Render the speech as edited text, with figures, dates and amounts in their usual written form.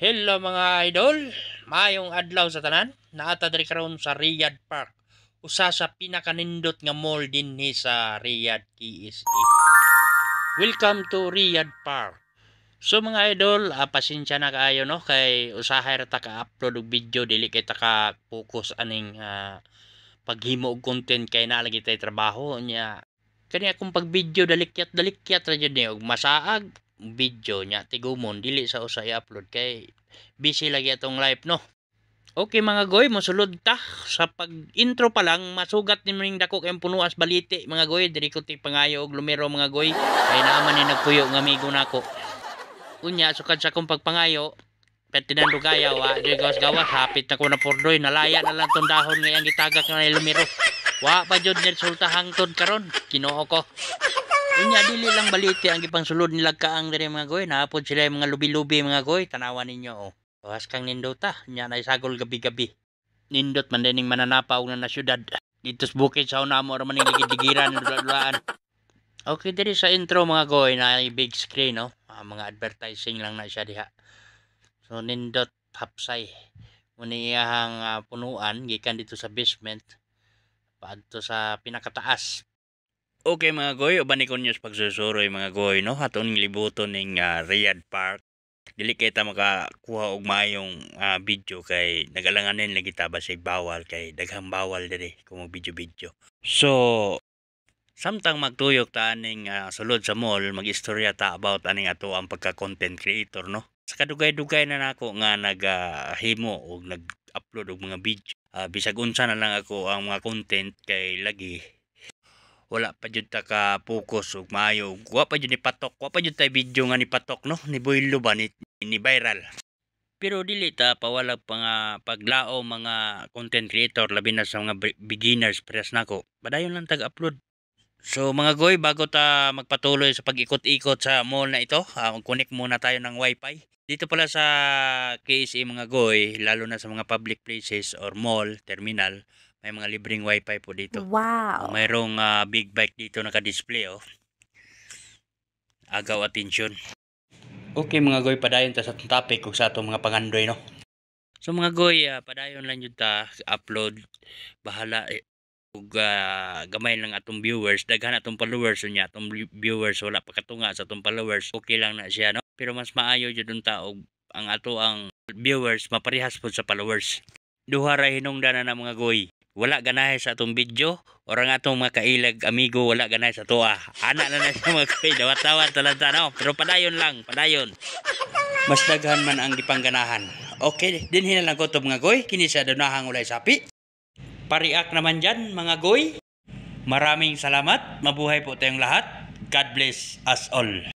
Hello mga idol, maayong adlaw sa tanan. Naata diri karon sa Riyadh Park, usa sa pinakanindot nga mall dinhi sa Riyadh, KSA. Welcome to Riyadh Park. So mga idol, pasensya na kaayo no kay usahay ra ta ka-upload og video, dili kay ta ka focus aning paghimo og content kay naa lagi tay trabaho nya. Kani akong pag-video dalikyat ra jud ni og masaag video nya tigumon dili sa usa i-upload kay busy lagi atong live no. Okay mga goy, mosulod ta sa pag-intro pa lang masugat ni ming dako kay punuas balite mga goy, diri ko ti pangayo og lumero mga goy. Kay naaman ni nagpuyo nga amigo nako. Unya sukad sa akong pagpangayo petinan rugaya wa di gawas hapit na ko na pordoy, nalaya na lang tong dahon nga yang gitagak nga lumero. Wa pa jud ni resulta hangtod karon, Ginoo ko. Unya dili lang balite ang gipang sulod nila kaang diri mga goy, naapod sila mga lubi-lubi mga goy, tanawan ninyo oh. Bukas kang nindota, nya na isagol gabi-gabi. Nindot man dining mananapaw na syudad. Dito sa bukid sa una mo ra man digiran dulaan. Okay diri sa intro mga goy na big screen no. Mga advertising lang na siya diha. So nindot hapsay. Muna iyahang punuan gikan dito sa basement paadto sa pinakataas. Okay mga goy, uban ni kunyos pagsusuroy mga goy no, aton libuton ning Riyadh Park. Dili kay ta makakuha og maayong video kay nagalanganin lagi ta basig bawal kay daghang bawal diri kung video. So samtang magtuyok ta aning sulod sa mall, magistorya ta about aning ato ang pagka content creator no. Sa kadugay-dugay na nako nga naghimo og nag-upload og mga video. Bisag unsa na lang ako ang mga content kay lagi wala pa jud ta ka focus ug maayo, wa pa jud ni patok, wa pa jud tay video nga ni patok no, ni boylo ba ni viral. Pero dili ta pawalag pa nga paglao mga content creator labi na sa mga beginners press nako. Padayon lang tag-upload. So mga goy, bago ta magpatuloy sa pag-ikot-ikot sa mall na ito, mag-connect muna tayo ng wifi. Dito pala sa KSA mga goy, lalo na sa mga public places or mall, terminal, may mga libreng wifi po dito. Wow! Mayroong big bike dito naka-display oh. Agaw atensyon. Okay mga goy, padayon ta sa topic kung sa atong mga pangandoy no. So mga goy, padayon lang yun ta upload. Bahala ug gamay lang atong viewers, daghan atong followers unya atong viewers wala pa katunga sa atong followers, okay lang na siya no. Pero mas maayo jud unta og ang ato ang viewers maparehas pud sa followers. Duha ra hinungdan na mga goy. Wala ganahe sa atong video or ang atong mga kailag amigo wala ganahe sa tuwa. Ana na siya mga goy, dawat-dawat talanta no. Pero padayon lang, padayon. Mas daghan man ang gipangganahan. Okay, dinhi na lang ko to mga goy, kini sa dunahang ulay sapi. Pariak naman dyan mga goy. Maraming salamat. Mabuhay po tayong lahat. God bless us all.